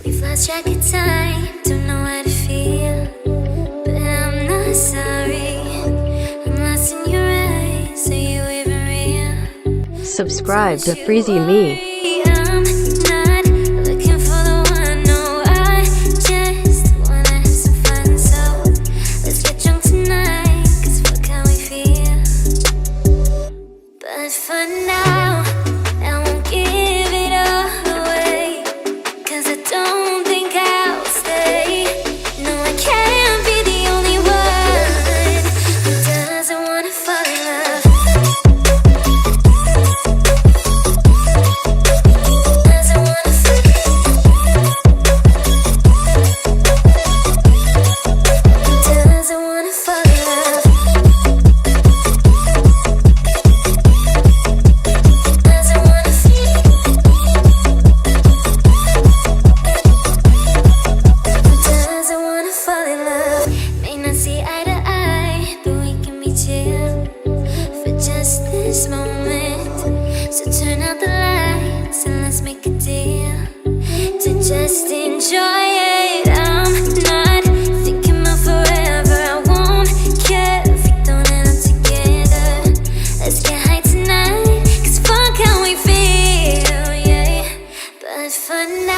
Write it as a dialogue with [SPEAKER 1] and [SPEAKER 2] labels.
[SPEAKER 1] We've lost track of time, don't know how to feel, but I'm not sorry. I'm lost in your eyes, are you even real?
[SPEAKER 2] Subscribe to FreeziMee.
[SPEAKER 1] I'm not looking for the one, no, I just wanna have some fun. So let's get drunk tonight, 'cause fuck how we feel. But for now, I won't give it all away, 'cause I don't think I'll stay. No, I can't be the only one who doesn't wanna fall in love. Just this moment, so turn out the lights and let's make a deal to just enjoy it. I'm not thinking about forever, I won't care if we don't end up together. Let's get high tonight, 'cause fuck how we feel, yeah. But for now